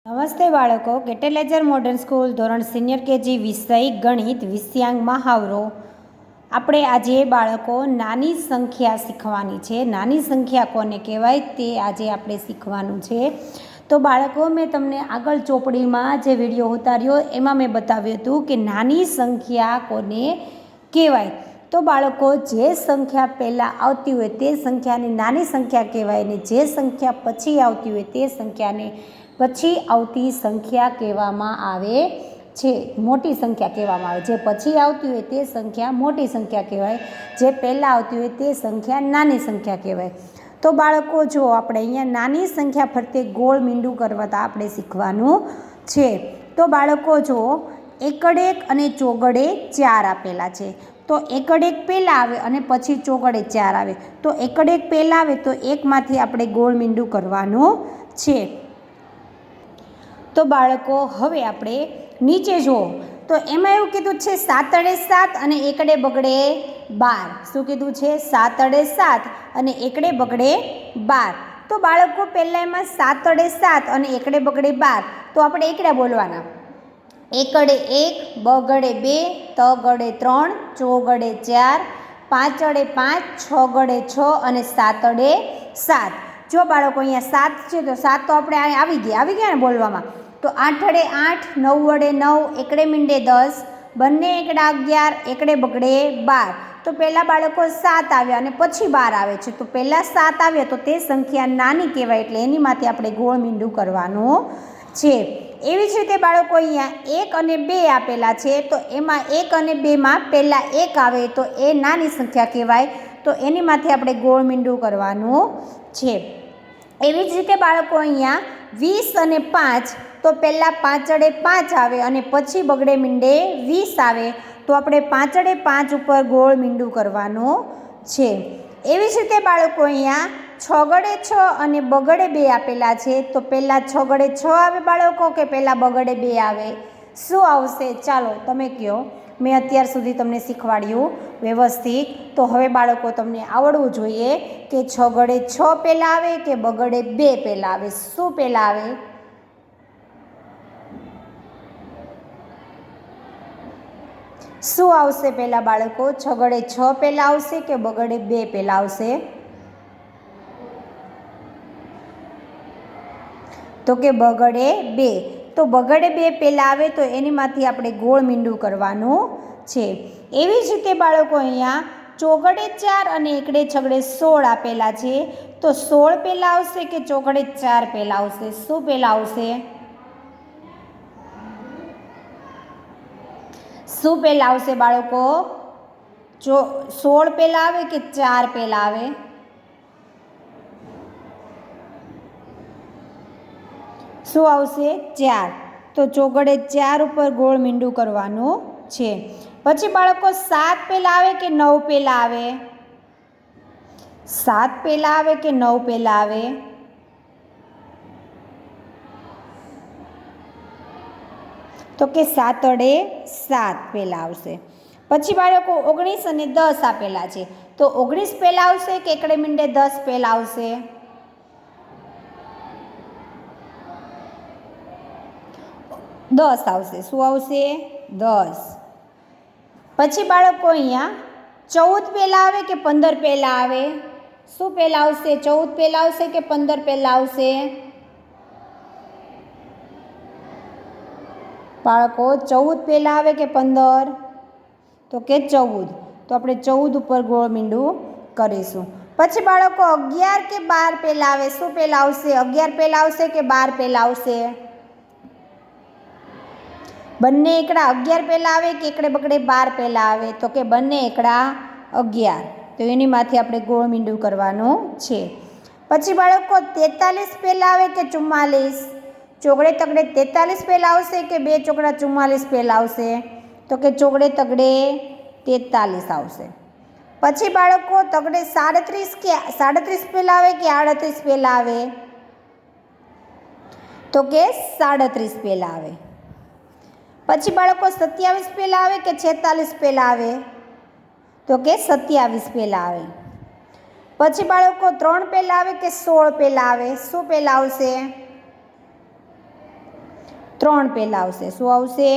નમસ્તે બાળકો, કેટેલેજર modern school ધોરણ સિનિયર કેજી વિષય ગણિત વિષયાંગ મહાવરો. આપણે આજે બાળકો નાની સંખ્યા શીખવાની છે. નાની સંખ્યા કોને કહેવાય તે આજે આપણે શીખવાનું છે. તો બાળકો, મેં તમને આગળ ચોપડીમાં જે વિડીયો ઉતાર્યો એમાં મેં બતાવ્યું હતું કે નાની સંખ્યા કોને કહેવાય. તો બાળકો, જે સંખ્યા પહેલાં આવતી હોય તે સંખ્યાને નાની સંખ્યા કહેવાય ને જે સંખ્યા પછી આવતી હોય તે સંખ્યાને પછી આવતી સંખ્યા કહેવામાં આવે છે, મોટી સંખ્યા કહેવામાં આવે. જે પછી આવતી હોય તે સંખ્યા મોટી સંખ્યા કહેવાય, જે પહેલાં આવતી હોય તે સંખ્યા નાની સંખ્યા કહેવાય. તો બાળકો, જો આપણે અહીંયા નાની સંખ્યા ફરતે ગોળ મીંડું કરતા આપણે શીખવાનું છે. તો બાળકો, જો એકડેક અને ચોગડે 4 આપેલા છે. તો એકડેક પહેલાં આવે અને પછી ચોગડે 4 આવે. તો એકડેક પહેલાં આવે તો એકમાંથી આપણે ગોળ મીંડું કરવાનું છે. તો બાળકો, હવે આપણે નીચે જુઓ તો એમાં એવું કીધું છે 7 અડે 7 અને એકડે બગડે 12. શું કીધું છે? 7 અડે 7 અને એકડે બગડે 12. તો બાળકો, પહેલાં એમાં 7 અડે 7 અને એકડે બગડે 12. તો આપણે એકડા બોલવાના. એકડે 1, બગડે 2, તગડે 3, ચોગડે 4, 5 અડે 5, 6 ગડે 6 અને 7 અડે 7. જો બાળકો, અહીંયા 7 છે તો 7 તો આપણે આવી ગયા ને બોલવામાં. તો 8 અડે 8, 9 અડે 9, એકડે મીંડે 10, બંને એકડા 11, એકડે બગડે 12. તો પહેલાં બાળકો 7 આવ્યા અને પછી 12 આવે છે. તો પહેલાં 7 આવ્યા તો તે સંખ્યા નાની કહેવાય, એટલે એની માથે આપણે ગોળ મીંડું કરવાનું છે. એવી જ રીતે બાળકો, અહીંયા 1 અને 2 આપેલા છે. તો એમાં 1 અને 2માં પહેલાં 1 આવે તો એ નાની સંખ્યા કહેવાય, તો એની માથે આપણે ગોળ મીંડું કરવાનું છે. એવી જ રીતે બાળકો, અહીંયા 20 અને 5. તો પહેલાં 5 અડે 5 આવે અને પછી બગડે મીંડે 20 આવે. તો આપણે 5 અડે 5 ઉપર ગોળ મીંડું કરવાનું છે. એવી જ રીતે બાળકો, અહીંયા 6 ગડે 6 અને બગડે 2 આપેલા છે. તો પહેલાં 6 ગડે 6 આવે બાળકો કે પહેલાં બગડે 2 આવે? શું આવશે? ચાલો તમે કહો. મેં અત્યાર સુધી તમને શીખવાડ્યું વ્યવસ્થિત. તો હવે બાળકો, તમને આવડવું જોઈએ કે 6 ગડે 6 પહેલાં આવે કે બગડે 2 પહેલાં આવે? શું પહેલાં આવે? શું આવશે પહેલાં બાળકો? 6 ગડે 6 પહેલાં આવશે કે બગડે 2 પહેલાં આવશે? તો કે બગડે 2. તો બગડે 2 પહેલાં આવે તો એનીમાંથી આપણે ગોળ મીંડું કરવાનું છે. એવી જ રીતે બાળકો, અહીંયા ચોગડે 4 અને એકડે છગડે 16 આપેલા છે. તો 16 પહેલાં આવશે કે ચોગડે 4 પહેલાં આવશે? શું પહેલાં આવશે? શું પહેલાં આવશે બાળકો? 16 પહેલાં આવે કે 4 પહેલાં આવે? શું આવશે? 4. તો ચોગડે 4 ઉપર ગોળ મીંડું કરવાનું છે. પછી બાળકો, 7 પહેલાં આવે કે 9 પહેલાં આવે? 7 પહેલાં આવે કે 9 પહેલાં આવે? તો કે 7 અડે 7 પહેલાં આવશે. પછી બાળકો, 19 અને 10 આપેલા છે. તો 19 પહેલાં આવશે કે એકડે મીંડે 10 પહેલાં આવશે? 10 આવશે. શું આવશે? 10. પછી બાળકો, અહીંયા 14 પહેલાં આવે કે 15 પહેલાં આવે? શું પહેલાં આવશે? 14 પહેલાં આવશે કે 15 પહેલાં આવશે? બાળકો, 14 પહેલાં આવે કે 15? તો કે 14. તો આપણે 14 ઉપર ગોળ મીંડું કરીશું. પછી બાળકો, 11 કે 12 પહેલાં આવે? શું પહેલાં આવશે? 11 પહેલાં આવશે કે 12 પહેલાં આવશે? બંને એકડા 11 પહેલાં આવે કે એકડે બગડે 12 પહેલાં આવે? તો કે બંને એકડા 11. તો એની માથે આપણે ગોળ મીંડું કરવાનું છે. પછી બાળકો, 43 પહેલાં આવે કે 44? ચોગડે તગડે 43 પહેલાં આવશે કે 2 ચોગડા 44 પહેલાં આવશે? તો કે ચોગડે તગડે 43 આવશે. પછી બાળકો, તગડે 37 કે 37 પહેલાં આવે કે 38 પહેલાં આવે? તો કે 37 પહેલાં આવે. પછી બાળકો, 27 પહેલાં આવે કે 46 પહેલાં આવે? તો કે 27 પહેલાં આવે. પછી બાળકો, 3 પહેલાં આવે કે 16 પહેલાં આવે? શું પહેલાં આવશે? 3 પહેલાં આવશે. શું આવશે?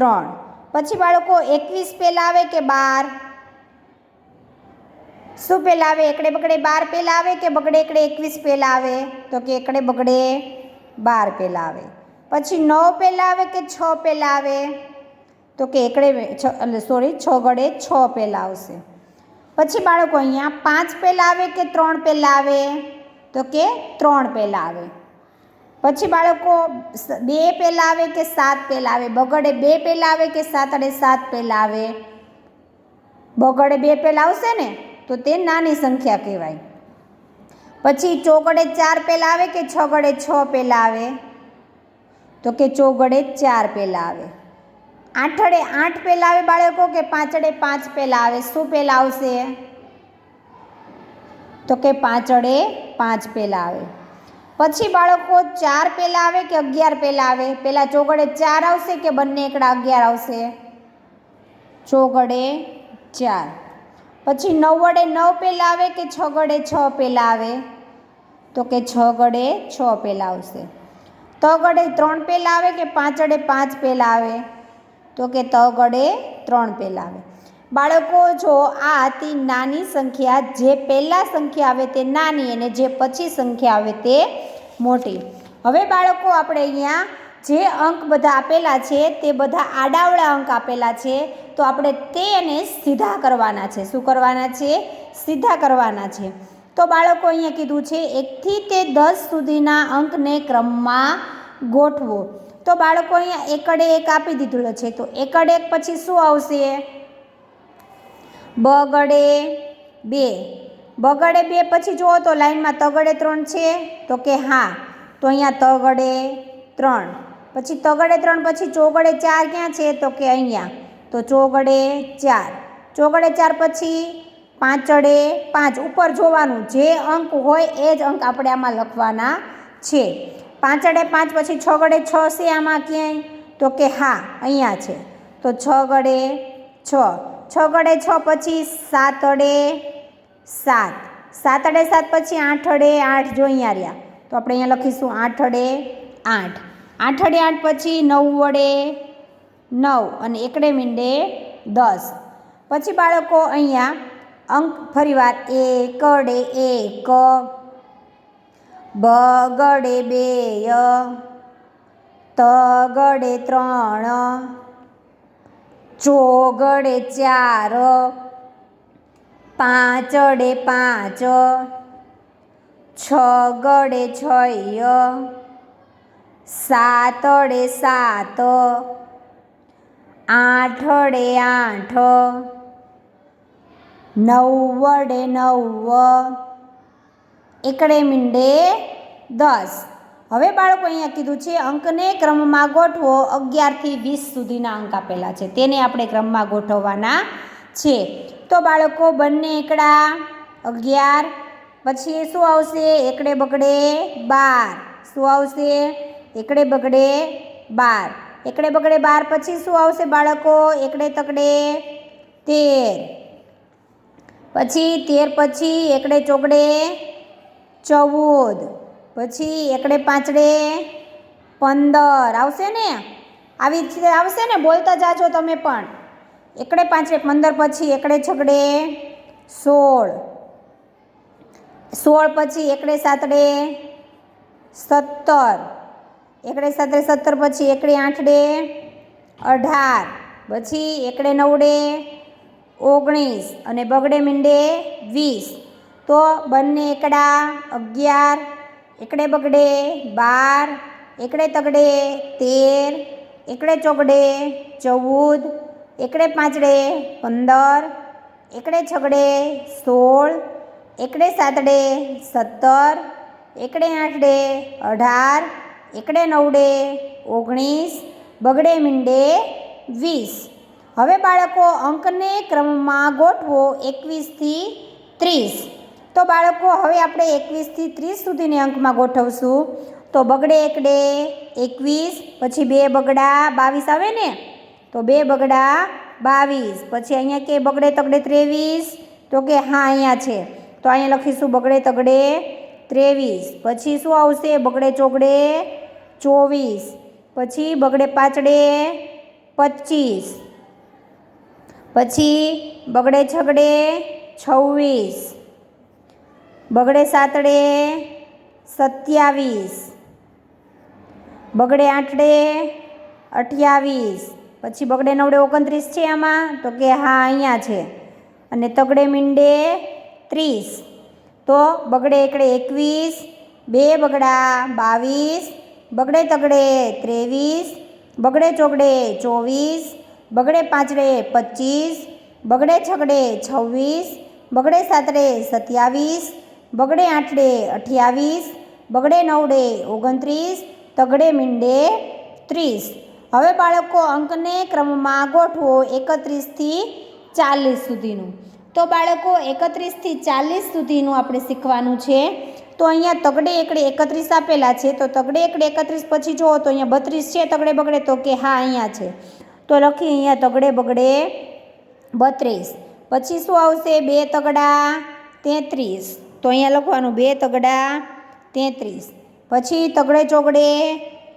3. પછી બાળકો 21 પહેલાં આવે કે 12? શું પહેલાં આવે? એકડે બગડે 12 પહેલાં આવે કે બગડે એકડે 21 પહેલાં આવે? તો કે એકડે બગડે 12 પહેલાં આવે. પછી 9 પહેલાં આવે કે 6 પહેલાં આવે? તો કે એકડે 6 ગડે 6 પહેલાં આવશે. પછી બાળકો અહીંયા 5 પહેલાં આવે કે 3 પહેલાં આવે? તો કે 3 પહેલાં આવે. પછી બાળકો 2 પહેલાં આવે કે 7 પહેલાં આવે? બગડે 2 પહેલાં આવે કે 7 પહેલાં આવે? બગડે 2 પહેલાં આવશે ને, તો તે નાની સંખ્યા કહેવાય. પછી ચોગડે 4 પહેલાં આવે કે 6 ગડે 6 પહેલાં આવે? તો કે ચોગડે 4 પહેલાં આવે. આઠડે 8 પહેલાં આવે બાળકો કે પાંચડે 5 પહેલાં આવે? શું પહેલાં આવશે? તો કે પાંચડે 5 પહેલાં આવે. પછી બાળકો 4 પહેલાં આવે કે 11 પહેલાં આવે? પહેલાં ચોગડે 4 આવશે કે બંને એકડા 11 આવશે? ચોગડે 4. પછી 9 વડે 9 પહેલાં આવે કે 6 ગડે 6 પહેલાં આવે? તો કે 6 ગડે 6 પહેલાં આવશે. તગડે 3 પહેલાં આવે કે પાંચડે 5 પહેલાં આવે? તો કે તગડે 3 પહેલાં આવે. બાળકો જો આ હતી નાની સંખ્યા. જે પહેલાં સંખ્યા આવે તે નાની અને જે પછી સંખ્યા આવે તે મોટી. હવે બાળકો આપણે અહીંયા જે અંક બધા આપેલા છે તે બધા આડાવડા અંક આપેલા છે, તો આપણે તેને સીધા કરવાના છે. શું કરવાના છે? સીધા કરવાના છે. તો બાળકો અહીંયા કીધું છે 1 થી તે 10 સુધીના અંકને ક્રમમાં ગોઠવો. તો બાળકો અહીંયા એકડે 1 આપી દીધેલો છે, તો એકડે 1 પછી શું આવશે? બગડે 2. બગડે 2 પછી જુઓ તો લાઈનમાં તગડે 3 છે? તો કે હા. તો અહીંયા તગડે 3. પછી તગડે 3 પછી ચોગડે 4 ક્યાં છે? તો કે અહીંયા. તો ચોગડે 4. ચોગડે 4 પછી પાંચડે 5. ઉપર જોવાનું, જે અંક હોય એ જ અંક આપણે આમાં લખવાના છે. પાંચડે 5 પછી 6 ગડે 6 છે આમાં ક્યાંય? તો કે હા, અહીંયા છે. તો 6 ગડે 6. 6 ગડે 6 પછી 7 અડે 7. 7 અડે 7 પછી 8 અડે 8. જો અહીંયા રહ્યા, તો આપણે અહીંયા લખીશું 8 અડે 8. 8 અડે 8 પછી 9 વડે 9 અને એકડે મીંડે 10. પછી બાળકો અહીંયા અંક ફરીવાર એકડે 1, બગડે 2, તગડે 3, ચોગડે 4, પાંચડે 5, છગડે 6, સાતડે 7, આઠડે 8, નવ્વડે 9, એકડે મીંડે 10. હવે બાળકો અહીંયા કીધું છે અંકને ક્રમમાં ગોઠવો. 11 થી 20 સુધીના અંક આપેલા છે, તેને આપણે ક્રમમાં ગોઠવવાના છે. તો બાળકો બંને એકડા 11, પછી શું આવશે? એકડે બગડે 12. શું આવશે? એકડે બગડે 12. એકડે બગડે 12 પછી શું આવશે બાળકો? એકડે તગડે 13. પછી 13 પછી એકડે ચોગડે 14. પછી એકડે પાંચડે 15 આવશે ને? આવી રીતે આવશે ને? બોલતા જાજો તમે પણ. એકડે પાંચડે 15 પછી એકડે છગડે 16. 16 પછી એકડે સાતડે 17. એકડે સાતડે 17 પછી એકડે આઠડે 18. પછી એકડે નવડે 19 અને બગડે મીંડે 20. તો બંને એકડા 11, એકડે બગડે 12, એકડે તગડે 13, એકડે ચોગડે 14, એકડે પાંચડે 15, એકડે છગડે 16, એકડે સાતડે 17, એકડે આઠડે 18, એકડે નવડે 19, બગડે મીંડે 20. હવે બાળકો અંકને ક્રમમાં ગોઠવો 21 થી 30. તો બાળકો હવે આપણે 21 થી 30 સુધીની અંકમાં ગોઠવશું. તો બગડે એકડે 21, પછી 2 બગડા 22 આવે ને? તો 2 બગડા 22. પછી અહીંયા કે બગડે તગડે 23. તો કે હા, અહીંયા છે. તો અહીંયા લખીશું બગડે તગડે 23. પછી શું આવશે? બગડે ચોગડે 24. પછી બગડે પાચડે 25, પછી બગડે છગડે 26, બગડે સાતડે 27, બગડે આઠડે 28, પછી બગડે નવડે 29 છે આમાં, તો કે હા અહીંયા છે. અને તગડે મીંડે 30, તો બગડે એકડે 21, બે બગડા 22, બગડે તગડે 23, બગડે ચોગડે 24, બગડે પાંચડે 25, બગડે છગડે 26, બગડે સાતડે 27, બગડે આઠડે 28, બગડે નવડે 29, તગડે મીંડે 30. હવે બાળકો અંકને ક્રમમાં ગોઠવો 31થી 40 સુધીનું. તો બાળકો 31થી 40 સુધીનું આપણે શીખવાનું છે. તો અહીંયા તગડે એકડે 31 આપેલા છે, તો તગડે એકડે 31 પછી જુઓ તો અહીંયા 32 છે તગડે બગડે, તો કે હા અહીંયા છે. તો લખી અહીંયા તગડે બગડે 32. પછી શું આવશે? બે તગડા 33, તો અહીંયા લખવાનું બે તગડા 33. પછી તગડે ચોગડે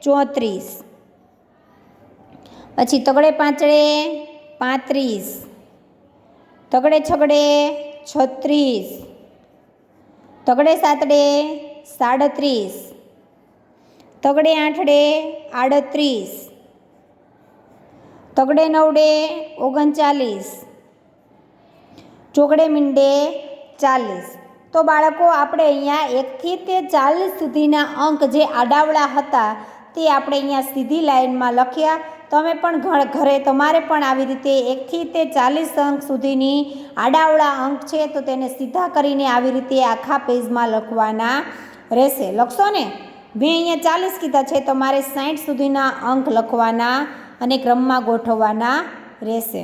34, પછી તગડે પાંચડે 35, તગડે છગડે 36, તગડે સાતડે 37, તગડે આઠડે 38, તગડે નવડે 39, ચોગડે મીંડે 40. તો બાળકો આપણે અહીંયા 1થી તે 40 સુધીના અંક જે આડાવડા હતા તે આપણે અહીંયા સીધી લાઈનમાં લખ્યા. તમે પણ ઘરે તમારે પણ આવી રીતે 1થી તે 40 અંક સુધીની આડાવડા અંક છે તો તેને સીધા કરીને આવી રીતે આખા પેજમાં લખવાના રહેશે. લખશો ને? મેં અહીંયા 40 કીધા છે તો મારે 60 સુધીના અંક લખવાના અને ક્રમમાં ગોઠવવાના રહેશે.